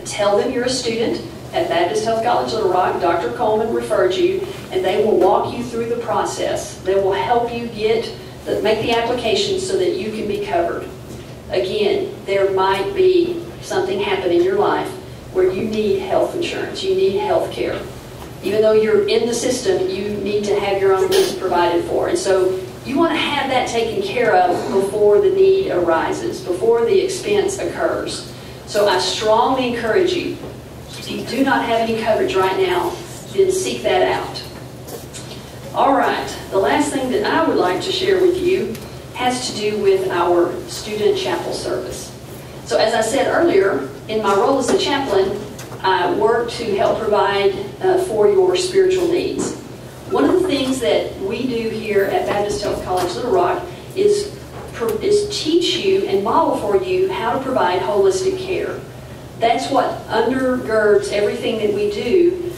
tell them you're a student at Baptist Health College Little Rock. Dr. Coleman referred you, and they will walk you through the process. They will help you make the application so that you can be covered. Again, there might be something happen in your life where you need health insurance, you need health care. Even though you're in the system, you need to have your own needs provided for. And so you want to have that taken care of before the need arises, before the expense occurs. So I strongly encourage you, if you do not have any coverage right now, then seek that out. All right, the last thing that I would like to share with you has to do with our student chapel service. So as I said earlier, in my role as a chaplain, I work to help provide for your spiritual needs. One of the things that we do here at Baptist Health College Little Rock is teach you and model for you how to provide holistic care. That's what undergirds everything that we do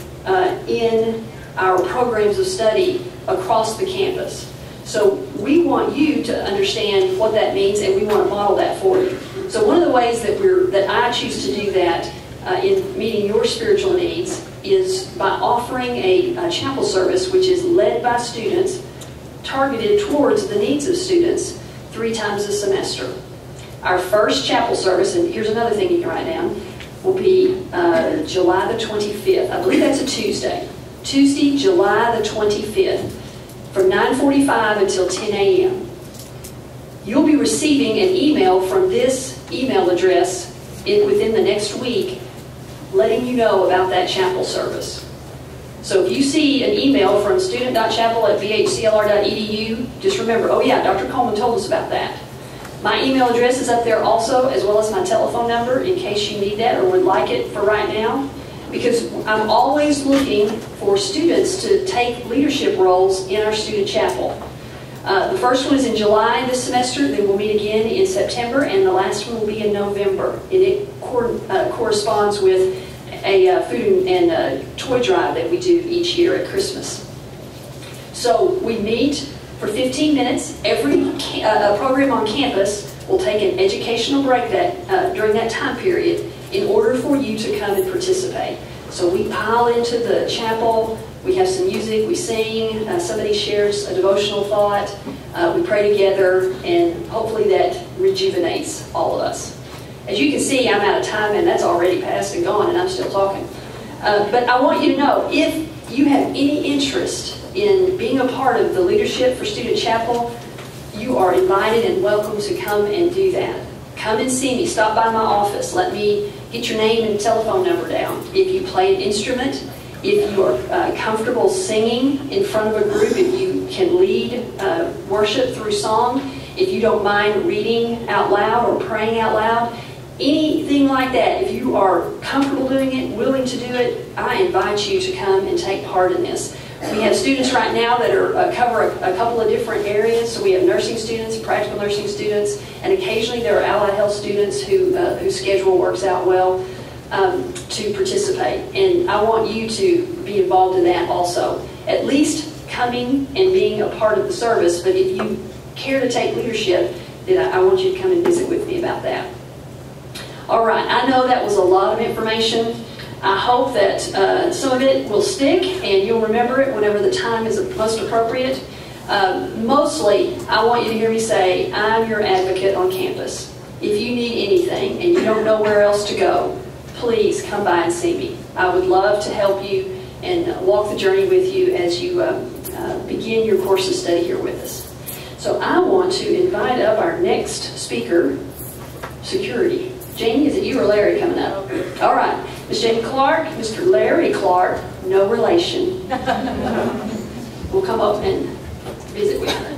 in our programs of study across the campus. So we want you to understand what that means, and we want to model that for you. So one of the ways that I choose to do that in meeting your spiritual needs is by offering a chapel service which is led by students, targeted towards the needs of students 3 times a semester. Our first chapel service, and here's another thing you can write down, will be July the 25th. I believe that's a Tuesday. Tuesday, July the 25th, from 9:45 until 10 a.m. You'll be receiving an email from this email address within the next week letting you know about that chapel service. So if you see an email from student.chapel@bhclr.edu, just remember, oh yeah, Dr. Coleman told us about that. My email address is up there also, as well as my telephone number in case you need that or would like it for right now, because I'm always looking for students to take leadership roles in our student chapel. The first one is in July this semester, then we'll meet again in September, and the last one will be in November. And it corresponds with a food and toy drive that we do each year at Christmas. So we meet for 15 minutes. Every program on campus will take an educational break during that time period in order for you to come and participate. So we pile into the chapel, we have some music, we sing, somebody shares a devotional thought, we pray together, and hopefully that rejuvenates all of us. As you can see, I'm out of time, and that's already passed and gone, and I'm still talking. But I want you to know, if you have any interest in being a part of the leadership for Student Chapel, you are invited and welcome to come and do that. Come and see me. Stop by my office. Let me get your name and telephone number down. If you play an instrument, if you are comfortable singing in front of a group, if you can lead worship through song, if you don't mind reading out loud or praying out loud, anything like that, if you are comfortable doing it, willing to do it, I invite you to come and take part in this. We have students right now that cover a couple of different areas. So we have nursing students, practical nursing students, and occasionally there are allied health students whose schedule works out well to participate. And I want you to be involved in that also. At least coming and being a part of the service, but if you care to take leadership, then I want you to come and visit with me about that. All right, I know that was a lot of information. I hope that some of it will stick and you'll remember it whenever the time is most appropriate. Mostly, I want you to hear me say, I'm your advocate on campus. If you need anything and you don't know where else to go, please come by and see me. I would love to help you and walk the journey with you as you begin your course of study here with us. So I want to invite up our next speaker, security. Jamie, is it you or Larry coming up? All right. Ms. Jamie Clark, Mr. Larry Clark, no relation, will come up and visit with her.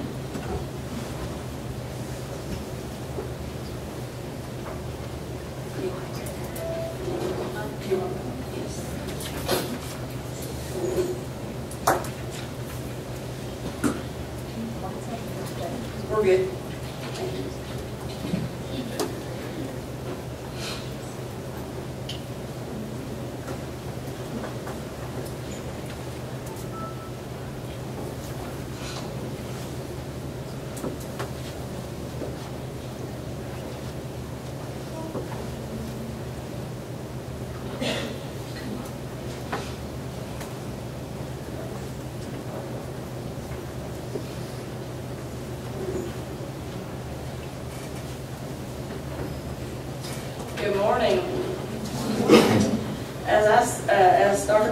We're good.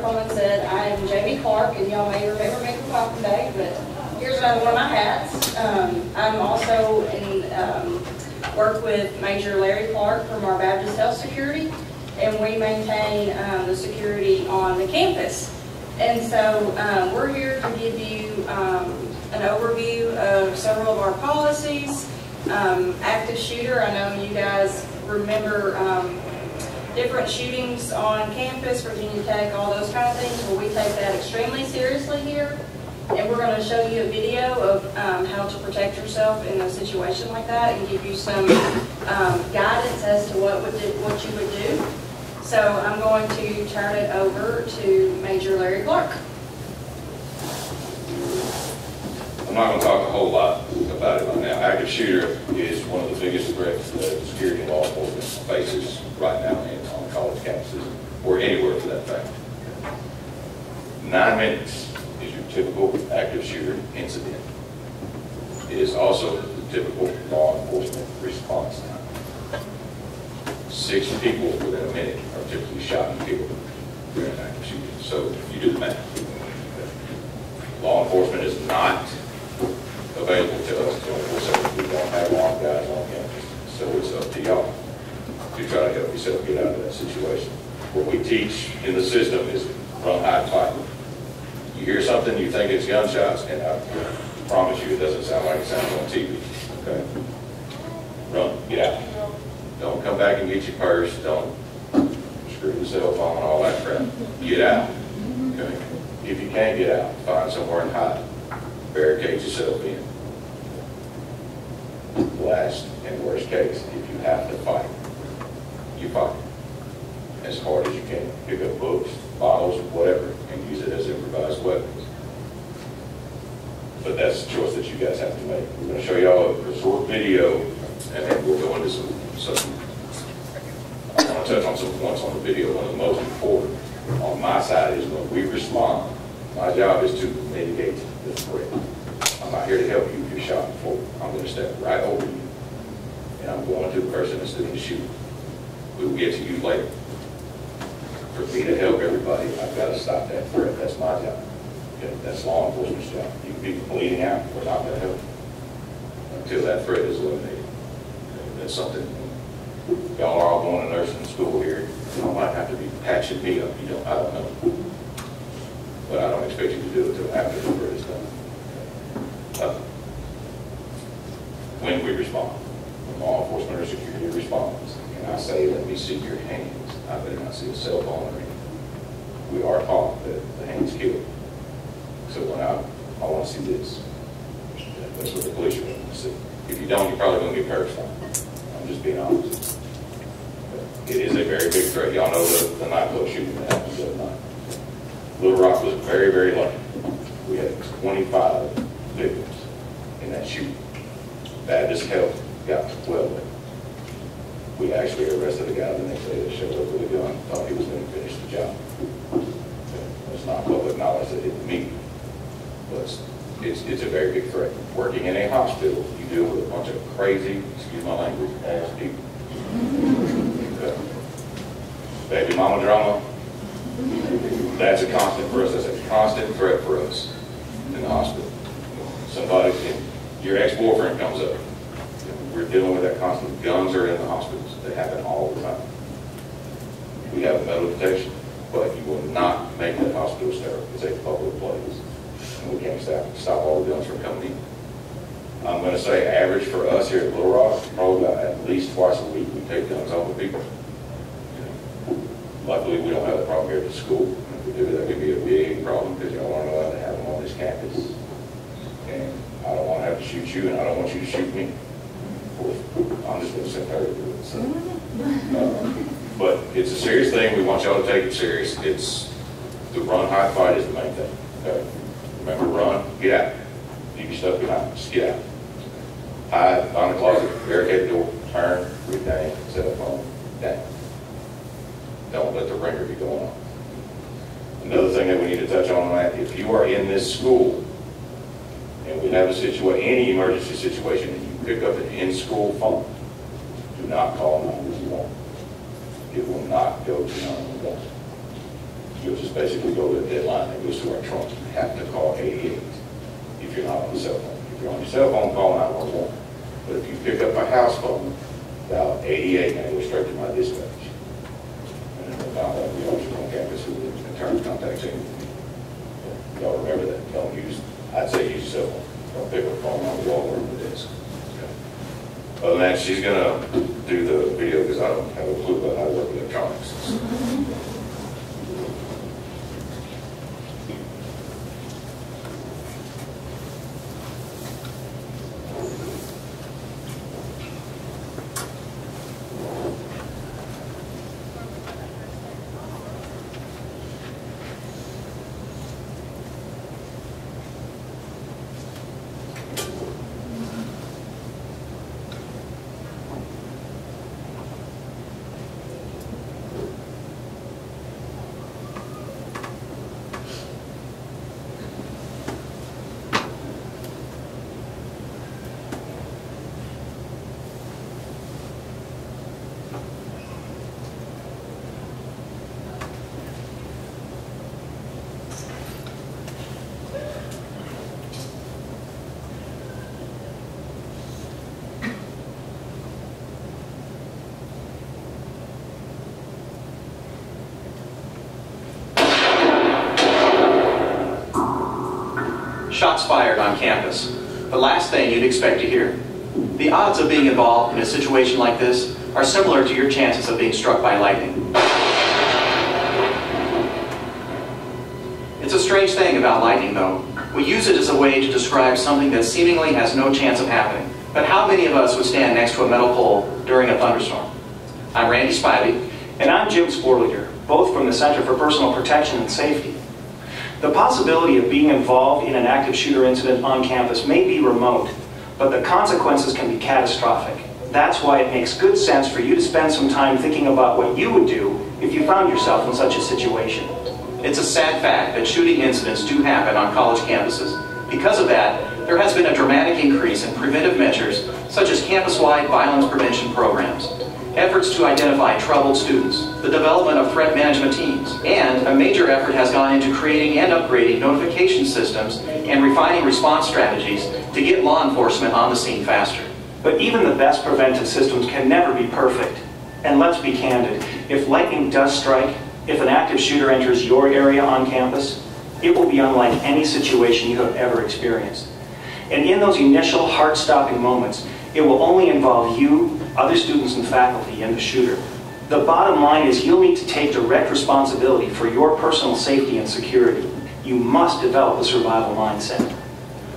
Coleman said, I am Jamie Clark, and y'all may remember me from Welcome Day, but here's another one of my hats. I'm also work with Major Larry Clark from our Baptist Health Security, and we maintain the security on the campus. And so we're here to give you an overview of several of our policies. Active shooter, I know you guys remember different shootings on campus, Virginia Tech, all those kind of things. Well, we take that extremely seriously here. And we're going to show you a video of how to protect yourself in a situation like that and give you some guidance as to what you would do. So I'm going to turn it over to Major Larry Clark. I'm not going to talk a whole lot about it right now. Active shooter is one of the biggest threats that security and law enforcement faces right now on college campuses, or anywhere for that fact. 9 minutes is your typical active shooter incident. It is also the typical law enforcement response time. 6 people within a minute are typically shot and killed during an active shooter. So you do the math. Law enforcement is not available to us 24/7. We don't have armed guys on campus. So it's up to y'all to try to help yourself get out of that situation. What we teach in the system is run, hide, fight. You hear something, you think it's gunshots, and I promise you it doesn't sound like it sounds on TV. Okay? Run, get out. Don't come back and get your purse. Don't screw the cell phone and all that crap. Get out. Okay? If you can't get out, find somewhere and hide. Barricade yourself in. Last and worst case, if you have to fight, you fight as hard as you can. Pick up books, bottles, whatever, and use it as improvised weapons. But that's the choice that you guys have to make. We're going to show y'all a short video, and then we'll go into some I want to touch on some points on the video. One of the most important on my side is when we respond, my job is to mitigate the threat. I'm not here to help you if you're shot before. I'm going to step right over you, and I'm going to the person that's doing the shooting. We will get to you later. For me to help everybody, I've got to stop that threat. That's my job. Okay? That's law enforcement's job. You can be bleeding out, we're not going to help you until that threat is eliminated. Okay? That's something. Y'all are all going to nursing school here. You might have to be patching me up. You don't. I don't know. But I don't expect you to do it until after the threat is done. Okay? When we respond, when law enforcement or security responds, and I say, let me see your hands, I better not see a cell phone or anything. We are taught that the hands kill. So when I want to see this. That's what the police are going to see. If you don't, you're probably going to get paralyzed. I'm just being honest. But it is a very big threat. Y'all know the nightclub shooting that happened the other night. Little Rock was very, very lucky. We had 25 victims in that shooting. Baptist Health got 12. We actually arrested a guy the next day that showed up with a gun, thought he was going to finish the job. It's not public knowledge that hit the media, but it's a very big threat. Working in a hospital, you deal with a bunch of crazy, excuse my language, ass people. Baby mama drama, that's a constant for us. That's a constant threat for us in the hospital. Somebody, your ex-boyfriend comes up. We're dealing with that constant. Guns are in the hospitals. They happen all the time. We have metal detection, but you will not make that hospital sterile. It's a public place. And we can't stop all the guns from coming in. I'm going to say average for us here at Little Rock, probably about at least twice a week we take guns off of people. Luckily, we don't have that problem here at the school. If we do, that could be a big problem because y'all aren't allowed to have them on this campus. And I don't want to have to shoot you, and I don't want you to shoot me. I'm just going to send her to do it. So. But it's a serious thing. We want y'all to take it serious. It's the run, hide, fight is the main thing. Okay? Remember, run, get out. Leave your stuff behind. Just get out. Hide, find the closet, barricade the door, turn, retain, cell phone, down. Don't let the ringer be going on. Another thing that we need to touch on that, if you are in this school and we have a situation, any emergency situation, and you pick up an in-school phone, do not call 911. It will not go to 911. You'll just basically go to the deadline that goes to our trunk. You have to call 88 if you're not on the cell phone. If you're on your cell phone, call 911. But if you pick up a house phone, dial 88 and it goes straight to my dispatch. And then I'll have the officer on campus who will return contact to you. Y'all remember that. Don't use, I'd say use your cell phone. Don't pick up a phone on the wall or on the desk. Okay. Other than that, she's going to do the video because I don't have a clue about how to work with electronics. Shots fired on campus. The last thing you'd expect to hear. The odds of being involved in a situation like this are similar to your chances of being struck by lightning. It's a strange thing about lightning, though. We use it as a way to describe something that seemingly has no chance of happening. But how many of us would stand next to a metal pole during a thunderstorm? I'm Randy Spivey. And I'm Jim Sporliger, both from the Center for Personal Protection and Safety. The possibility of being involved in an active shooter incident on campus may be remote, but the consequences can be catastrophic. That's why it makes good sense for you to spend some time thinking about what you would do if you found yourself in such a situation. It's a sad fact that shooting incidents do happen on college campuses. Because of that, there has been a dramatic increase in preventive measures such as campus-wide violence prevention programs, efforts to identify troubled students, the development of threat management teams, and a major effort has gone into creating and upgrading notification systems and refining response strategies to get law enforcement on the scene faster. But even the best preventive systems can never be perfect. And let's be candid, if lightning does strike, if an active shooter enters your area on campus, it will be unlike any situation you have ever experienced. And in those initial heart-stopping moments, it will only involve you, other students and faculty, and the shooter. The bottom line is you'll need to take direct responsibility for your personal safety and security. You must develop a survival mindset.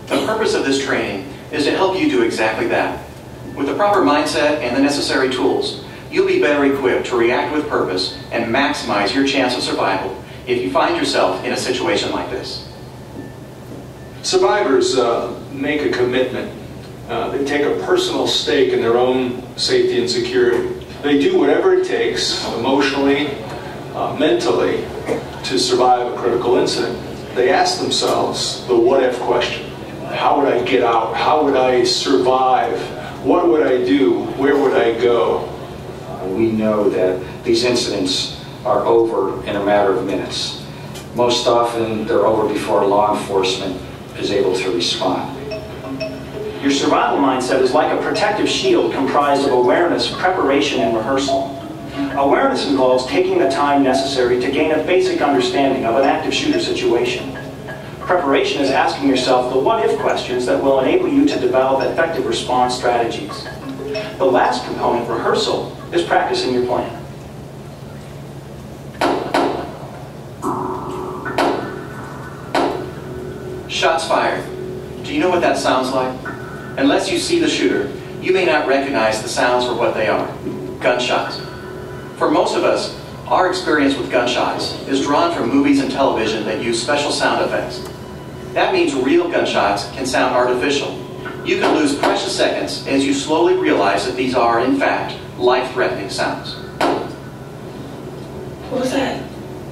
The purpose of this training is to help you do exactly that. With the proper mindset and the necessary tools, you'll be better equipped to react with purpose and maximize your chance of survival if you find yourself in a situation like this. Survivors make a commitment. They take a personal stake in their own safety and security. They do whatever it takes, emotionally, mentally, to survive a critical incident. They ask themselves the what-if question. How would I get out? How would I survive? What would I do? Where would I go? We know that these incidents are over in a matter of minutes. Most often, they're over before law enforcement is able to respond. Your survival mindset is like a protective shield comprised of awareness, preparation, and rehearsal. Awareness involves taking the time necessary to gain a basic understanding of an active shooter situation. Preparation is asking yourself the what-if questions that will enable you to develop effective response strategies. The last component, rehearsal, is practicing your plan. Shots fired. Do you know what that sounds like? Unless you see the shooter, you may not recognize the sounds for what they are. Gunshots. For most of us, our experience with gunshots is drawn from movies and television that use special sound effects. That means real gunshots can sound artificial. You can lose precious seconds as you slowly realize that these are, in fact, life-threatening sounds. What was that?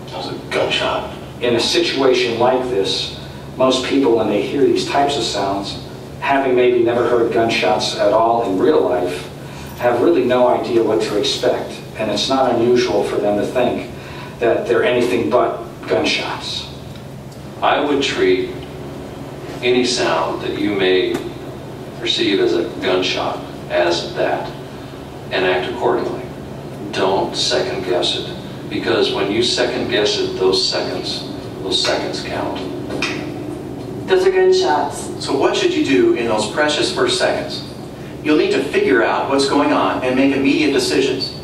That was a gunshot. In a situation like this, most people, when they hear these types of sounds, having maybe never heard gunshots at all in real life, have really no idea what to expect. And it's not unusual for them to think that they're anything but gunshots. I would treat any sound that you may perceive as a gunshot as that and act accordingly. Don't second guess it, because when you second guess it, those seconds count. Those are gunshots. So what should you do in those precious first seconds? You'll need to figure out what's going on and make immediate decisions.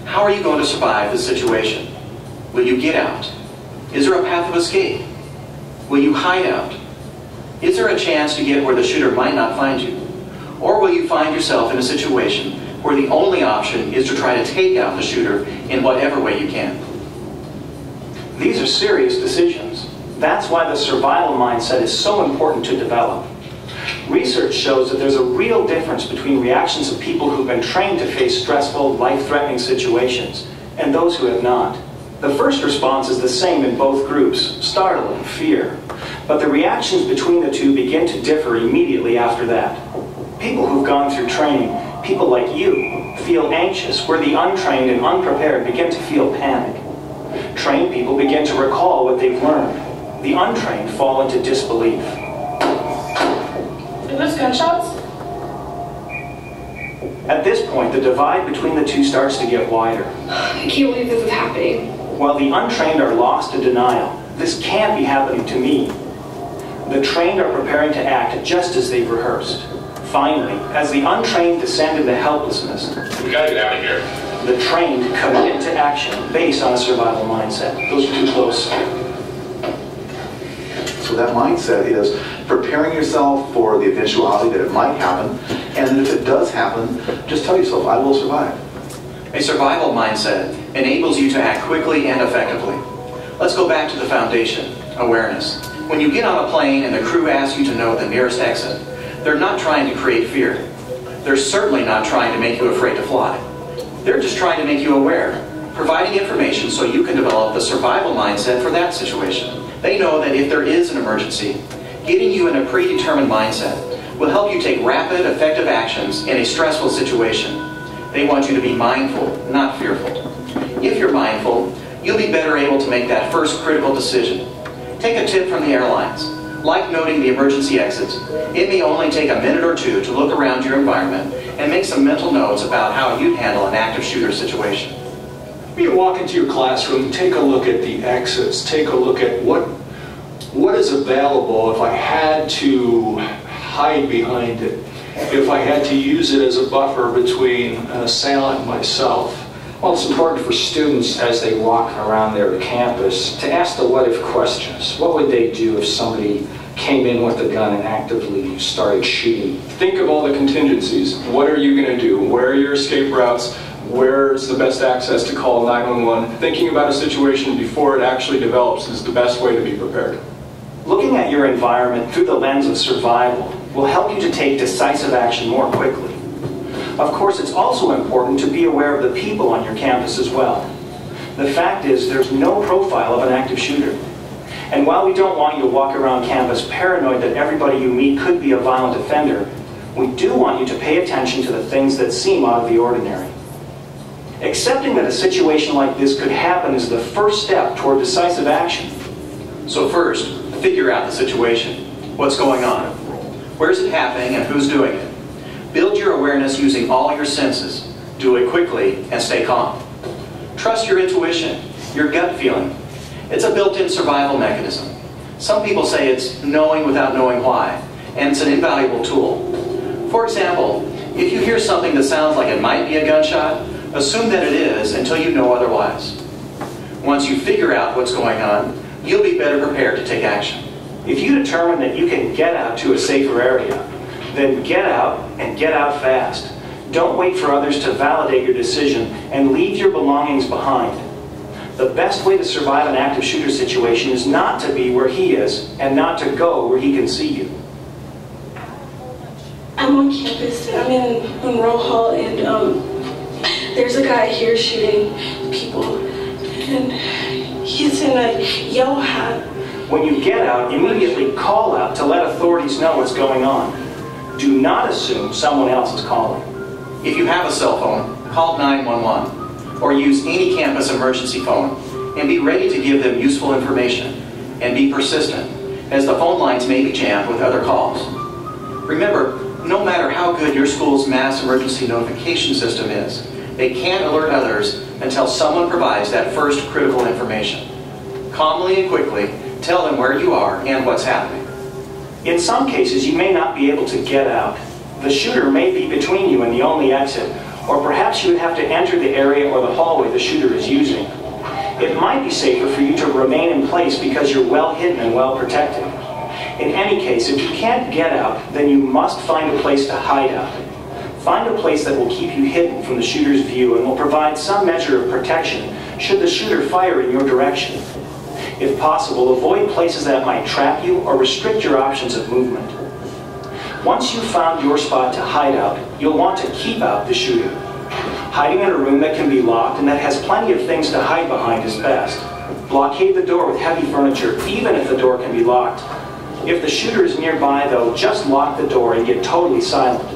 How are you going to survive this situation? Will you get out? Is there a path of escape? Will you hide out? Is there a chance to get where the shooter might not find you? Or will you find yourself in a situation where the only option is to try to take out the shooter in whatever way you can? These are serious decisions. That's why the survival mindset is so important to develop. Research shows that there's a real difference between reactions of people who've been trained to face stressful, life-threatening situations and those who have not. The first response is the same in both groups, startle and fear. But the reactions between the two begin to differ immediately after that. People who've gone through training, people like you, feel anxious, where the untrained and unprepared begin to feel panic. Trained people begin to recall what they've learned. The untrained fall into disbelief. Are those gunshots? At this point, the divide between the two starts to get wider. I can't believe this is happening. While the untrained are lost in denial, this can't be happening to me. The trained are preparing to act just as they've rehearsed. Finally, as the untrained descend into helplessness, We gotta get out of here. the trained commit to action based on a survival mindset. Those are too close. So that mindset is preparing yourself for the eventuality that it might happen, and then if it does happen, just tell yourself, I will survive. A survival mindset enables you to act quickly and effectively. Let's go back to the foundation, awareness. When you get on a plane and the crew asks you to know the nearest exit, they're not trying to create fear. They're certainly not trying to make you afraid to fly. They're just trying to make you aware, providing information so you can develop the survival mindset for that situation. They know that if there is an emergency, getting you in a predetermined mindset will help you take rapid, effective actions in a stressful situation. They want you to be mindful, not fearful. If you're mindful, you'll be better able to make that first critical decision. Take a tip from the airlines. Like noting the emergency exits, it may only take a minute or two to look around your environment and make some mental notes about how you'd handle an active shooter situation. When you walk into your classroom, take a look at the exits. Take a look at what is available if I had to hide behind it, if I had to use it as a buffer between an assailant and myself. Well, it's important for students as they walk around their campus to ask the what-if questions. What would they do if somebody came in with a gun and actively started shooting? Think of all the contingencies. What are you going to do? Where are your escape routes? Where's the best access to call 911? Thinking about a situation before it actually develops is the best way to be prepared. Looking at your environment through the lens of survival will help you to take decisive action more quickly. Of course, it's also important to be aware of the people on your campus as well. The fact is, there's no profile of an active shooter. And while we don't want you to walk around campus paranoid that everybody you meet could be a violent offender, we do want you to pay attention to the things that seem out of the ordinary. Accepting that a situation like this could happen is the first step toward decisive action. So first, figure out the situation. What's going on? Where's it happening and who's doing it? Build your awareness using all your senses. Do it quickly and stay calm. Trust your intuition, your gut feeling. It's a built-in survival mechanism. Some people say it's knowing without knowing why, and it's an invaluable tool. For example, if you hear something that sounds like it might be a gunshot, assume that it is until you know otherwise. Once you figure out what's going on, you'll be better prepared to take action. If you determine that you can get out to a safer area, then get out and get out fast. Don't wait for others to validate your decision and leave your belongings behind. The best way to survive an active shooter situation is not to be where he is and not to go where he can see you. I'm on campus. I'm in Monroe Hall, and there's a guy here shooting people, and he's in a yellow hat. When you get out, immediately call out to let authorities know what's going on. Do not assume someone else is calling. If you have a cell phone, call 911 or use any campus emergency phone. and be ready to give them useful information, and be persistent, as the phone lines may be jammed with other calls. Remember, no matter how good your school's mass emergency notification system is, they can't alert others until someone provides that first critical information. Calmly and quickly, tell them where you are and what's happening. In some cases, you may not be able to get out. The shooter may be between you and the only exit, or perhaps you would have to enter the area or the hallway the shooter is using. It might be safer for you to remain in place because you're well hidden and well protected. In any case, if you can't get out, then you must find a place to hide out. Find a place that will keep you hidden from the shooter's view and will provide some measure of protection should the shooter fire in your direction. If possible, avoid places that might trap you or restrict your options of movement. Once you've found your spot to hide out, you'll want to keep out the shooter. Hiding in a room that can be locked and that has plenty of things to hide behind is best. Blockade the door with heavy furniture, even if the door can be locked. If the shooter is nearby, though, just lock the door and get totally silent.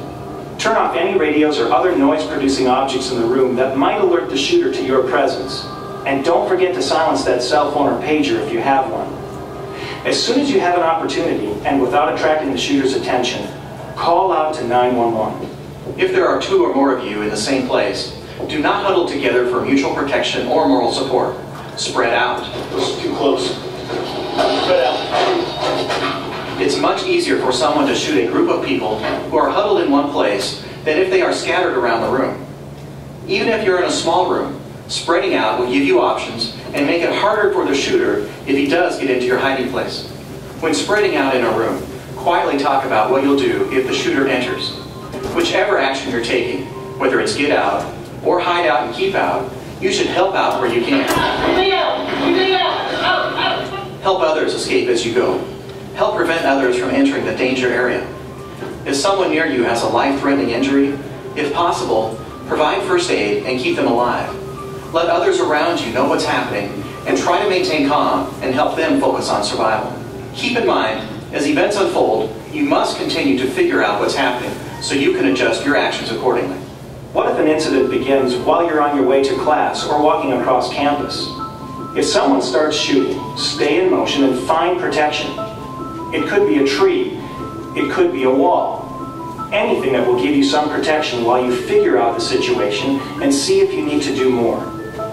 Turn off any radios or other noise-producing objects in the room that might alert the shooter to your presence. And don't forget to silence that cell phone or pager if you have one. As soon as you have an opportunity, and without attracting the shooter's attention, call out to 911. If there are 2 or more of you in the same place, do not huddle together for mutual protection or moral support. Spread out. This is too close. Spread out. It's much easier for someone to shoot a group of people who are huddled in one place than if they are scattered around the room. Even if you're in a small room, spreading out will give you options and make it harder for the shooter if he does get into your hiding place. When spreading out in a room, quietly talk about what you'll do if the shooter enters. Whichever action you're taking, whether it's get out or hide out and keep out, you should help out where you can. Help others escape as you go. Help prevent others from entering the danger area. If someone near you has a life-threatening injury, if possible, provide first aid and keep them alive. Let others around you know what's happening and try to maintain calm and help them focus on survival. Keep in mind, as events unfold, you must continue to figure out what's happening so you can adjust your actions accordingly. What if an incident begins while you're on your way to class or walking across campus? If someone starts shooting, stay in motion and find protection. It could be a tree. It could be a wall. Anything that will give you some protection while you figure out the situation and see if you need to do more.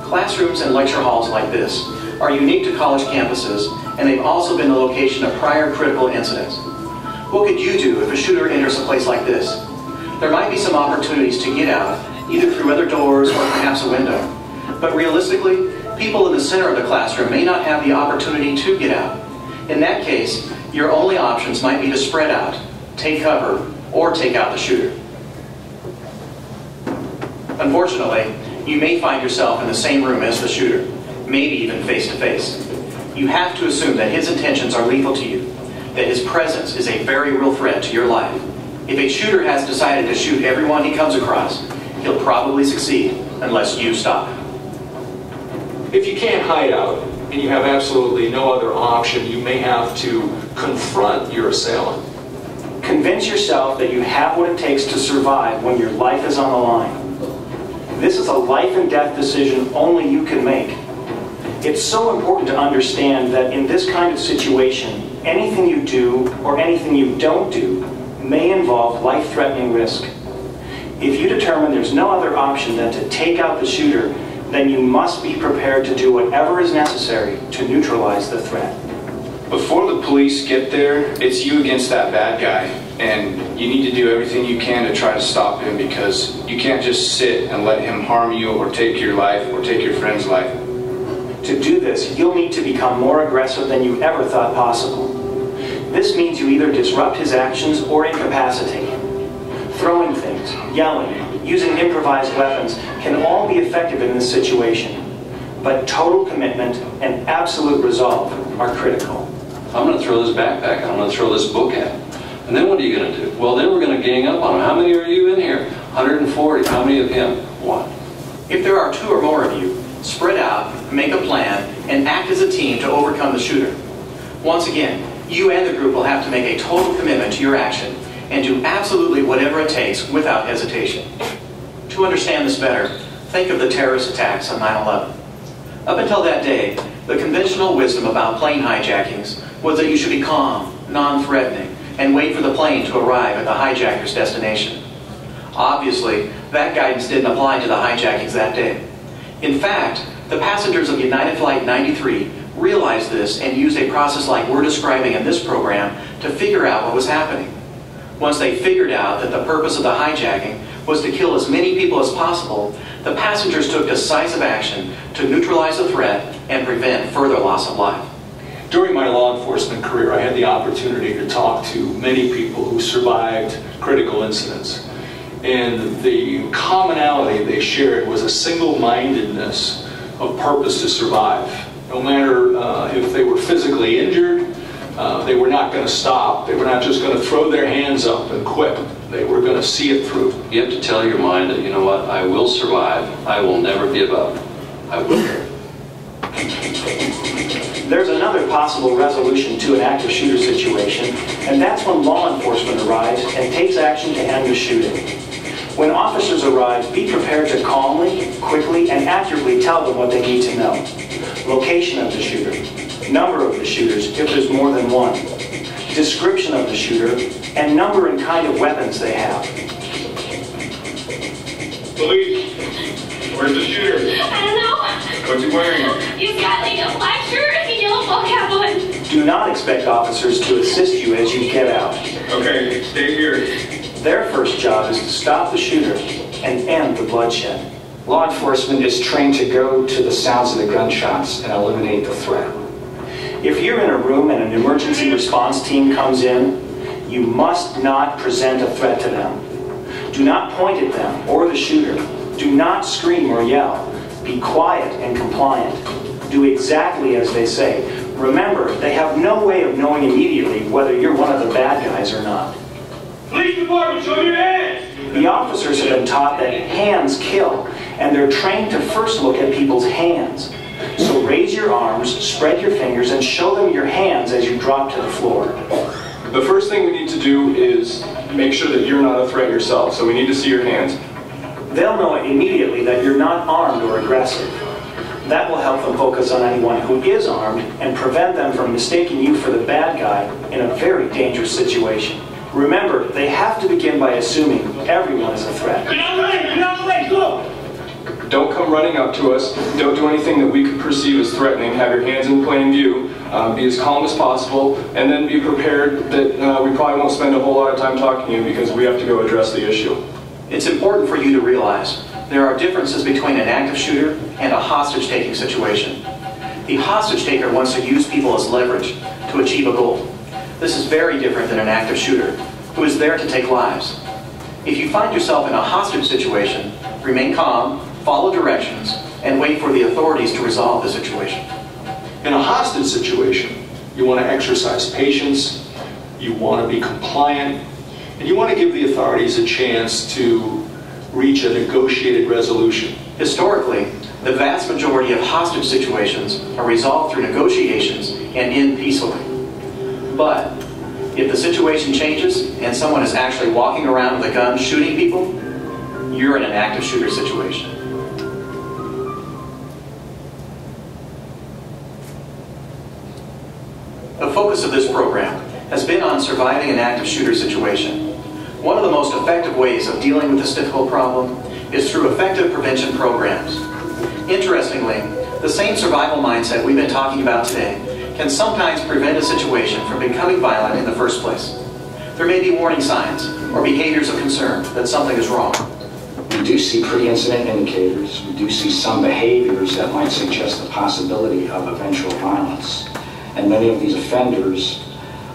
Classrooms and lecture halls like this are unique to college campuses, and they've also been the location of prior critical incidents. What could you do if a shooter enters a place like this? There might be some opportunities to get out, either through other doors or perhaps a window. But realistically, people in the center of the classroom may not have the opportunity to get out. In that case, your only options might be to spread out, take cover, or take out the shooter. Unfortunately, you may find yourself in the same room as the shooter, maybe even face to face. You have to assume that his intentions are lethal to you, that his presence is a very real threat to your life. If a shooter has decided to shoot everyone he comes across, he'll probably succeed unless you stop him. If you can't hide out and you have absolutely no other option, you may have to confront your assailant. Convince yourself that you have what it takes to survive when your life is on the line. This is a life and death decision only you can make. It's so important to understand that in this kind of situation, anything you do or anything you don't do may involve life-threatening risk. If you determine there's no other option than to take out the shooter, then you must be prepared to do whatever is necessary to neutralize the threat. Before the police get there, it's you against that bad guy, and you need to do everything you can to try to stop him, because you can't just sit and let him harm you or take your life or take your friend's life. To do this, you'll need to become more aggressive than you ever thought possible. This means you either disrupt his actions or incapacitate him. Throwing things, yelling, using improvised weapons can all be effective in this situation, but total commitment and absolute resolve are critical. I'm going to throw this backpack and I'm going to throw this book at him. And then what are you going to do? Well, then we're going to gang up on him. How many are you in here? 140. How many of him? 1. If there are 2 or more of you, spread out, make a plan, and act as a team to overcome the shooter. Once again, you and the group will have to make a total commitment to your action and do absolutely whatever it takes without hesitation. To understand this better, think of the terrorist attacks on 9/11. Up until that day, the conventional wisdom about plane hijackings was that you should be calm, non-threatening, and wait for the plane to arrive at the hijacker's destination. Obviously, that guidance didn't apply to the hijackings that day. In fact, the passengers of United Flight 93 realized this and used a process like we're describing in this program to figure out what was happening. Once they figured out that the purpose of the hijacking was to kill as many people as possible, the passengers took decisive action to neutralize the threat and prevent further loss of life. During my law enforcement career, I had the opportunity to talk to many people who survived critical incidents. And the commonality they shared was a single-mindedness of purpose to survive. No matter if they were physically injured, they were not going to stop. They were not just going to throw their hands up and quit. They were going to see it through. You have to tell your mind that, you know what, I will survive. I will never give up. I will. There's another possible resolution to an active shooter situation, and that's when law enforcement arrives and takes action to end the shooting. When officers arrive, be prepared to calmly, quickly, and accurately tell them what they need to know. Location of the shooter, number of the shooters if there's more than one, description of the shooter, and number and kind of weapons they have. Police, where's the shooter? I don't know. What's he wearing? He's got like a black shirt and a yellow ball cap on. Do not expect officers to assist you as you get out. Okay, stay here. Their first job is to stop the shooter and end the bloodshed. Law enforcement is trained to go to the sounds of the gunshots and eliminate the threat. If you're in a room and an emergency response team comes in, you must not present a threat to them. Do not point at them or the shooter. Do not scream or yell. Be quiet and compliant. Do exactly as they say. Remember, they have no way of knowing immediately whether you're one of the bad guys or not. Police department, show your hands! The officers have been taught that hands kill, and they're trained to first look at people's hands. So raise your arms, spread your fingers, and show them your hands as you drop to the floor. The first thing we need to do is make sure that you're not a threat yourself, so we need to see your hands. They'll know immediately that you're not armed or aggressive. That will help them focus on anyone who is armed and prevent them from mistaking you for the bad guy in a very dangerous situation. Remember, they have to begin by assuming everyone is a threat. Get out of the way! Get out of the way! Go! Don't come running up to us. Don't do anything that we could perceive as threatening. Have your hands in plain view. Be as calm as possible. And then be prepared that we probably won't spend a whole lot of time talking to you because we have to go address the issue. It's important for you to realize there are differences between an active shooter and a hostage-taking situation. The hostage-taker wants to use people as leverage to achieve a goal. This is very different than an active shooter, who is there to take lives. If you find yourself in a hostage situation, remain calm, follow directions, and wait for the authorities to resolve the situation. In a hostage situation, you want to exercise patience, you want to be compliant, and you want to give the authorities a chance to reach a negotiated resolution. Historically, the vast majority of hostage situations are resolved through negotiations and end peacefully. But if the situation changes and someone is actually walking around with a gun shooting people, you're in an active shooter situation. The focus of this program has been on surviving an active shooter situation. One of the most effective ways of dealing with this difficult problem is through effective prevention programs. Interestingly, the same survival mindset we've been talking about today can sometimes prevent a situation from becoming violent in the first place. There may be warning signs or behaviors of concern that something is wrong. We do see pre-incident indicators. We do see some behaviors that might suggest the possibility of eventual violence. And many of these offenders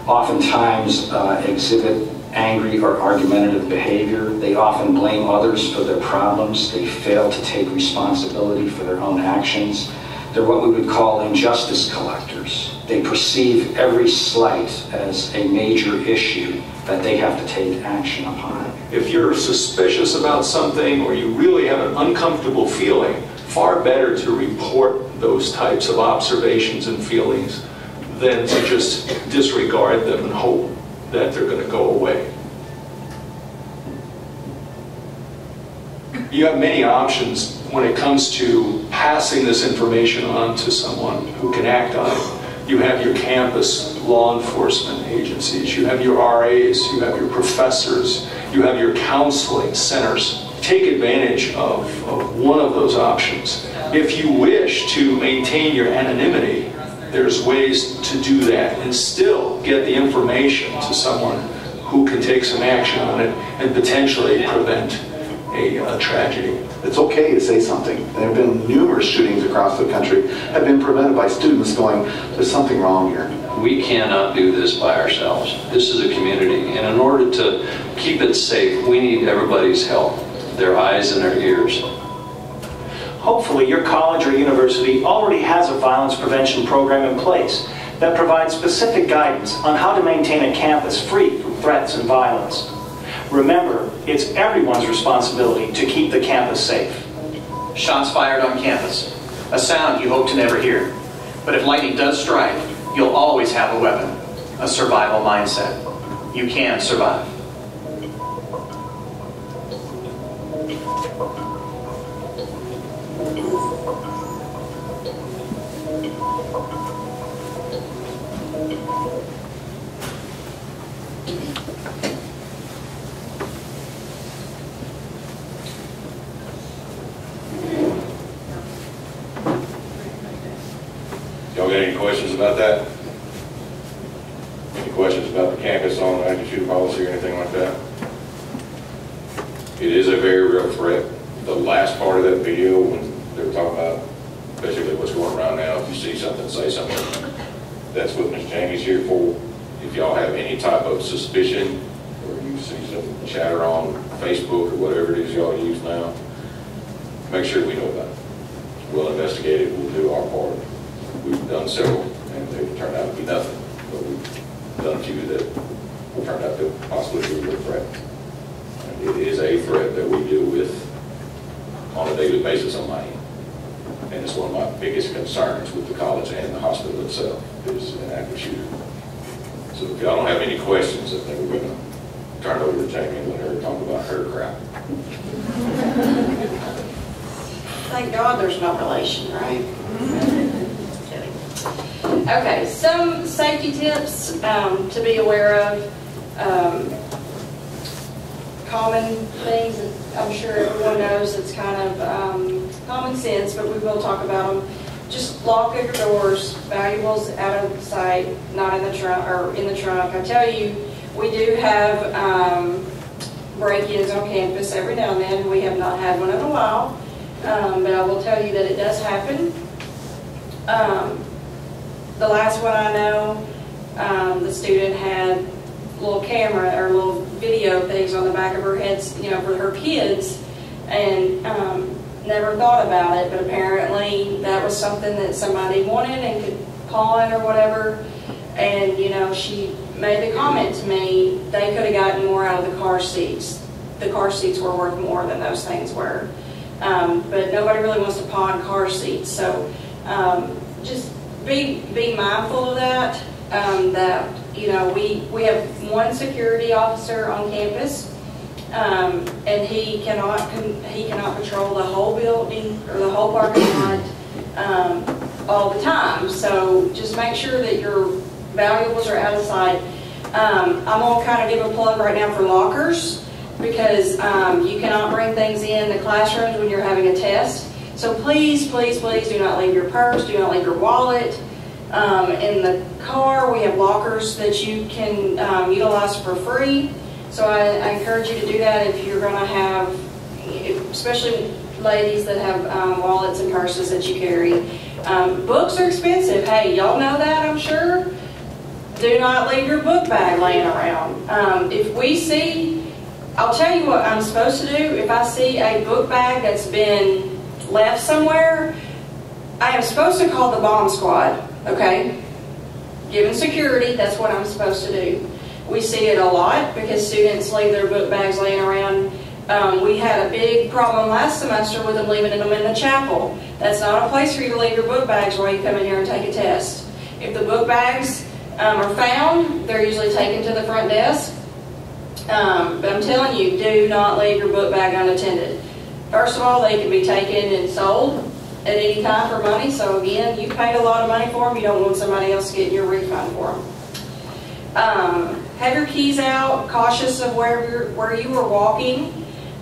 oftentimes exhibit angry or argumentative behavior. They often blame others for their problems. They fail to take responsibility for their own actions. They're what we would call injustice collectors. They perceive every slight as a major issue that they have to take action upon. If you're suspicious about something or you really have an uncomfortable feeling, far better to report those types of observations and feelings than to just disregard them and hope that they're going to go away. You have many options when it comes to passing this information on to someone who can act on it. You have your campus law enforcement agencies, you have your RAs, you have your professors, you have your counseling centers. Take advantage of one of those options. If you wish to maintain your anonymity, there's ways to do that and still get the information to someone who can take some action on it and potentially prevent a tragedy. It's okay to say something. There have been numerous shootings across the country have been prevented by students going, there's something wrong here. We cannot do this by ourselves. This is a community, and in order to keep it safe, we need everybody's help, their eyes and their ears. Hopefully, your college or university already has a violence prevention program in place that provides specific guidance on how to maintain a campus free from threats and violence. Remember, it's everyone's responsibility to keep the campus safe. Shots fired on campus, a sound you hope to never hear. But if lightning does strike, you'll always have a weapon, a survival mindset. You can survive. Y'all got any questions about that? Any questions about the campus on active shooter policy or anything like that? It is a very real threat. The last part of that video, when they were talking about basically what's going around now, if you see something, say something. That's what Ms. Jamie's here for. If y'all have any type of suspicion, or you see some chatter on Facebook or whatever it is y'all use now, make sure we know about it. We'll investigate it, we'll do our part. We've done several, and they've turned out to be nothing, but we've done a few that turned out to possibly be a real threat. And it is a threat that we deal with on a daily basis on my end. And it's one of my biggest concerns with the college and the hospital itself, is an active shooter. So if y'all don't have any questions, I think we're going to turn it over to Jamie and let her talk about her crap. Thank God there's no relation, right? Okay, some safety tips to be aware of. Common things that I'm sure everyone knows, it's kind of common sense, but we will talk about them. Just lock your doors, valuables out of sight, not in the trunk, or in the trunk. I tell you, we do have break-ins on campus every now and then. We have not had one in a while, but I will tell you that it does happen. The last one I know, the student had little camera or little video things on the back of her head, you know, for her kids, and never thought about it, but apparently that was something that somebody wanted and could pawn or whatever, and you know, she made the comment to me, they could have gotten more out of the car seats. The car seats were worth more than those things were, but nobody really wants to pawn car seats, so just be mindful of that. That, you know, we have one security officer on campus, and he cannot patrol the whole building or the whole parking lot all the time. So just make sure that your valuables are out of sight. I'm gonna kind of give a plug right now for lockers, because you cannot bring things in the classrooms when you're having a test. So please, please, please do not leave your purse, do not leave your wallet. In the car, we have lockers that you can utilize for free. So I encourage you to do that if you're going to have, especially ladies that have wallets and purses that you carry. Books are expensive. Hey, y'all know that, I'm sure. Do not leave your book bag laying around. If we see, I'll tell you what I'm supposed to do. If I see a book bag that's been left somewhere, I am supposed to call the bomb squad. Okay, given security, that's what I'm supposed to do. We see it a lot because students leave their book bags laying around. We had a big problem last semester with them leaving them in the chapel. That's not a place for you to leave your book bags while you come in here and take a test. If the book bags are found, they're usually taken to the front desk. But I'm telling you, do not leave your book bag unattended. First of all, they can be taken and sold at any time for money. So again, you paid a lot of money for them. You don't want somebody else getting your refund for them. Have your keys out, cautious of where you were walking.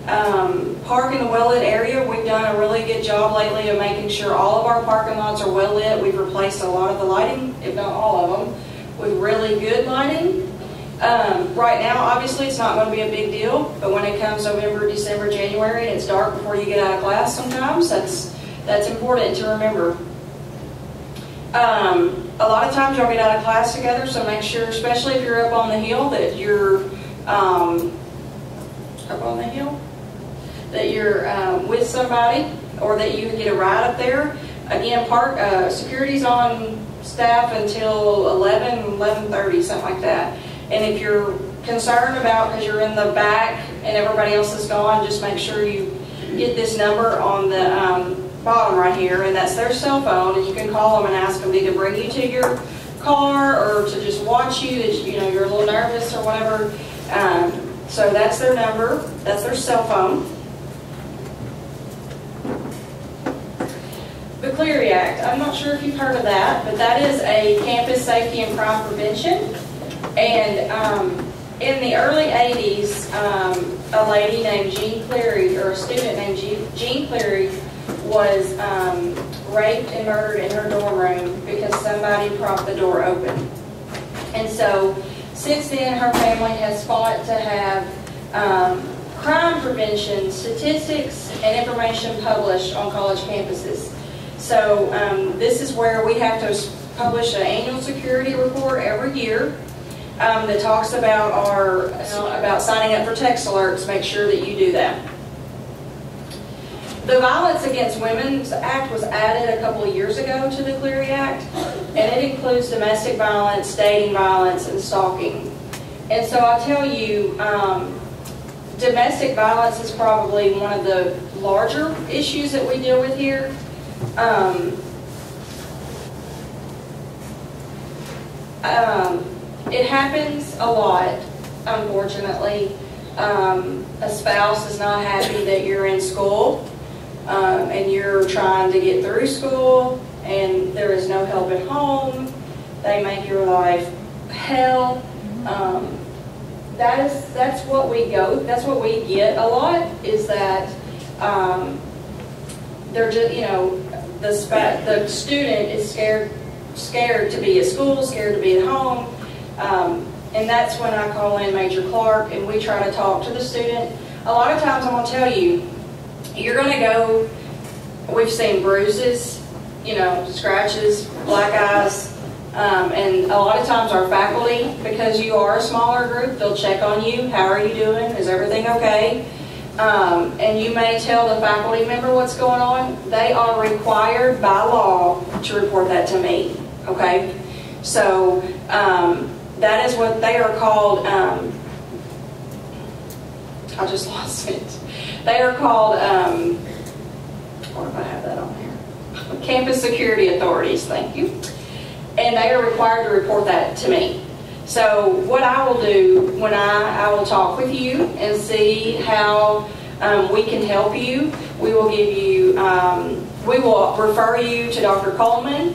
Park in the well-lit area. We've done a really good job lately of making sure all of our parking lots are well lit. We've replaced a lot of the lighting, if not all of them, with really good lighting. Right now, obviously, it's not going to be a big deal, but when it comes November, December, January, and it's dark before you get out of class sometimes, that's important to remember. A lot of times you'll get out of class together, so make sure, especially if you're up on the hill, that you're with somebody, or that you get a ride up there. Again, security's on staff until 11:30, something like that. And if you're concerned about, because you're in the back and everybody else is gone, just make sure you get this number on the bottom right here, and that's their cell phone, and you can call them and ask them to either bring you to your car or to just watch you, that you're a little nervous or whatever. So that's their number, that's their cell phone. The Clery Act, I'm not sure if you've heard of that, but that is a campus safety and crime prevention. And in the early 80s, a lady named Jean Clery, or a student named Jean Clery, was raped and murdered in her dorm room because somebody propped the door open. And so since then, her family has fought to have crime prevention statistics and information published on college campuses. So this is where we have to publish an annual security report every year that talks about about signing up for text alerts. Make sure that you do that. The Violence Against Women's Act was added a couple of years ago to the Clery Act, and it includes domestic violence, dating violence, and stalking. And so I'll tell you, domestic violence is probably one of the larger issues that we deal with here. It happens a lot, unfortunately. A spouse is not happy that you're in school, and you're trying to get through school, and there is no help at home. They make your life hell. That's what we get a lot, is that they're just, the student is scared to be at school, scared to be at home, and that's when I call in Major Clark and we try to talk to the student. A lot of times I'm going to tell you, you're going to go, we've seen bruises, scratches, black eyes, and a lot of times our faculty, because you are a smaller group, they'll check on you. How are you doing? Is everything okay? And you may tell the faculty member what's going on. They are required by law to report that to me, okay? So that is what they are called, I just lost it. They are called, what if I have that on here? Campus Security Authorities, thank you. And they are required to report that to me. So what I will do, when I will talk with you and see how we can help you. We will give you, we will refer you to Dr. Coleman.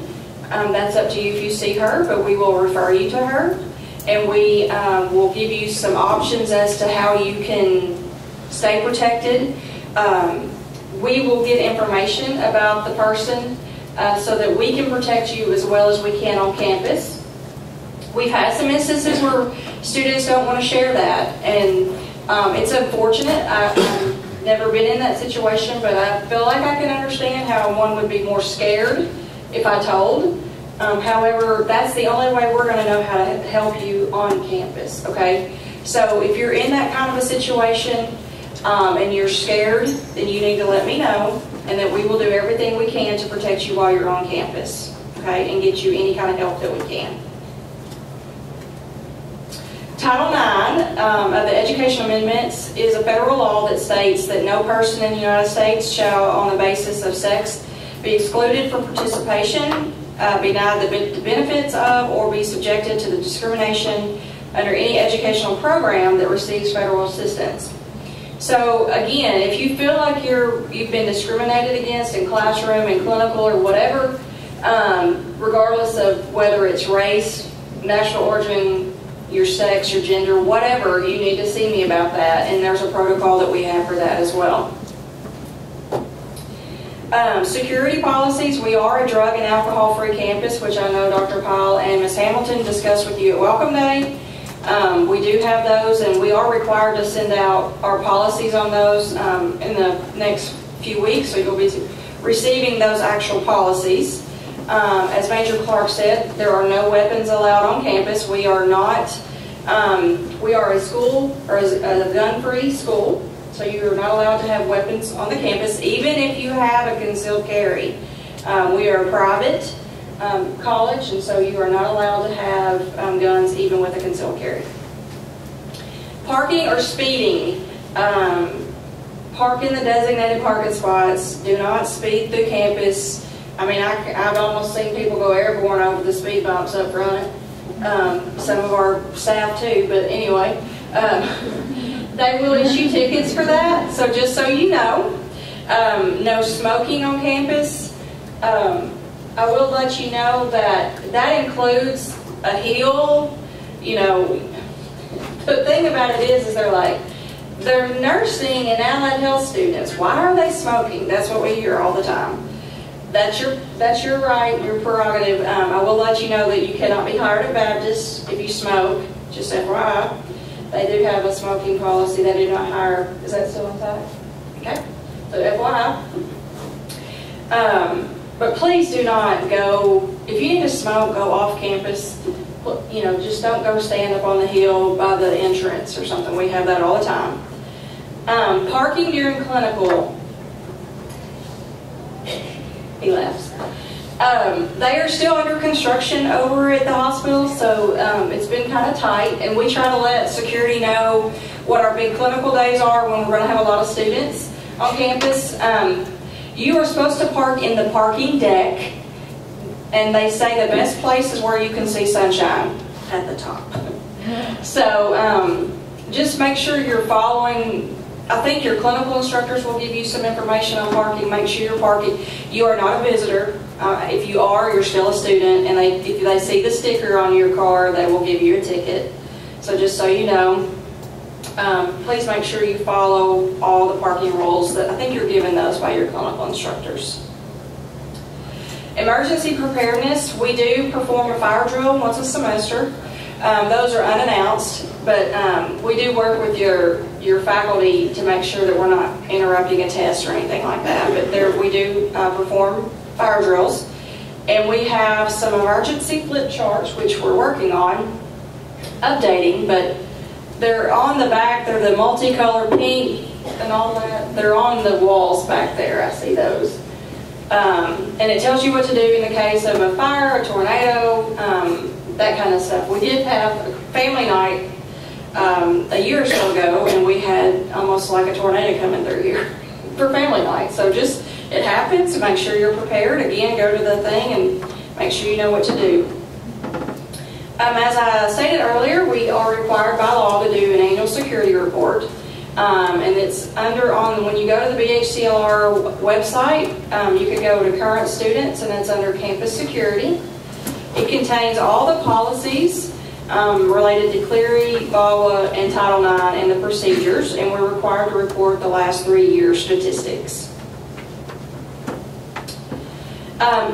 That's up to you if you see her, but we will refer you to her. And we will give you some options as to how you can stay protected. We will get information about the person so that we can protect you as well as we can on campus. We've had some instances where students don't want to share that, and it's unfortunate. I've never been in that situation, but I feel like I can understand how one would be more scared if I told. However, that's the only way we're going to know how to help you on campus, okay? So if you're in that kind of a situation and you're scared, then you need to let me know, and that we will do everything we can to protect you while you're on campus, okay, and get you any kind of help that we can. Title IX of the Education Amendments is a federal law that states that no person in the United States shall, on the basis of sex, be excluded from participation, be denied the benefits of, or be subjected to the discrimination under any educational program that receives federal assistance. So again, if you feel like you've been discriminated against in classroom, in clinical, or whatever, regardless of whether it's race, national origin, your sex, your gender, whatever, you need to see me about that, and there's a protocol that we have for that as well. Security policies, we are a drug and alcohol-free campus, which I know Dr. Powell and Ms. Hamilton discussed with you at Welcome Day. We do have those, and we are required to send out our policies on those in the next few weeks, so you'll be receiving those actual policies. As Major Clark said, there are no weapons allowed on campus. We are not, we are a school, or a gun-free school, so you are not allowed to have weapons on the campus, even if you have a concealed carry. We are a private college, and so you are not allowed to have guns even with a concealed carry. Parking or speeding. Park in the designated parking spots. Do not speed through campus. I mean, I've almost seen people go airborne over the speed bumps up front. Some of our staff too, but anyway. They will issue tickets for that, so just so you know. No smoking on campus. I will let you know that that includes a heel. You know, the thing about it is they're nursing and allied health students. Why are they smoking? That's what we hear all the time. That's your right, your prerogative. I will let you know that you cannot be hired at Baptist if you smoke. Just FYI, they do have a smoking policy. They do not hire. Is that still inside? Okay. So FYI. But please do not go. If you need to smoke, go off campus. You know, just don't go stand up on the hill by the entrance or something. We have that all the time. Parking during clinical. He laughs. They are still under construction over at the hospital, so it's been kind of tight, and we try to let security know what our big clinical days are when we're going to have a lot of students on campus. You are supposed to park in the parking deck, and they say the best place is where you can see sunshine, at the top. So just make sure you're following. I think your clinical instructors will give you some information on parking. Make sure you're parking. You are not a visitor. If you are, you're still a student, and if they see the sticker on your car, they will give you a ticket. So just so you know, please make sure you follow all the parking rules. That I think you're given those by your clinical instructors. Emergency preparedness. We do perform a fire drill once a semester. Those are unannounced, but we do work with your faculty to make sure that we're not interrupting a test or anything like that. But we do perform fire drills, and we have some emergency flip charts which we're working on updating, but they're on the back. They're the multicolored pink and all that. They're on the walls back there. I see those. And it tells you what to do in the case of a fire, a tornado, that kind of stuff. We did have a family night a year or so ago, and we had almost like a tornado coming through here for family night. So just, it happens. Make sure you're prepared. Again, go to the thing and make sure you know what to do. As I stated earlier, we are required by law to do an annual security report. And it's when you go to the BHCLR website, you can go to current students, and it's under campus security. It contains all the policies related to Clery, VAWA, and Title IX and the procedures, and we're required to report the last 3 years' statistics.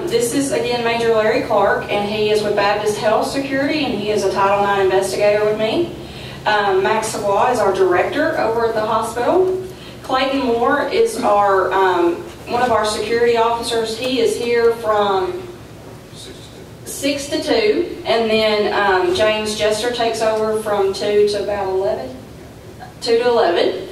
This is, again, Major Larry Clark, and he is with Baptist Health Security, and he is a Title IX investigator with me. Max Savoy is our director over at the hospital. Clayton Moore is our one of our security officers. He is here from 6 to 2, and then James Jester takes over from 2 to about 11. 2 to 11.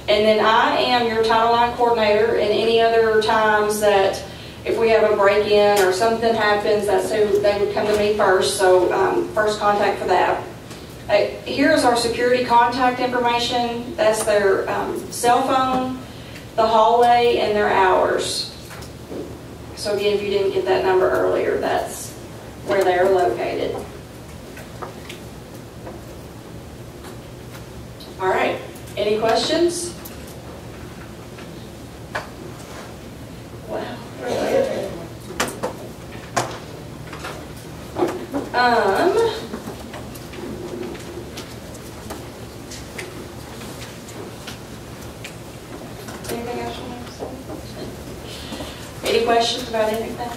And then I am your Title IX coordinator, and any other times that if we have a break-in or something happens, that's who they would come to me first, so first contact for that. Here's our security contact information. That's their cell phone, the hallway, and their hours. So again, if you didn't get that number earlier, that's where they are located. All right, any questions? Anything else you want to say? Any questions about anything?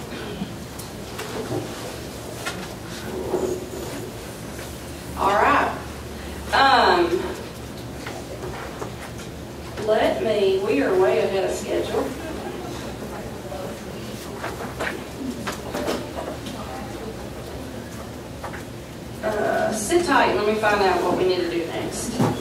All right. We are way ahead of schedule. Sit tight, let me find out what we need to do next.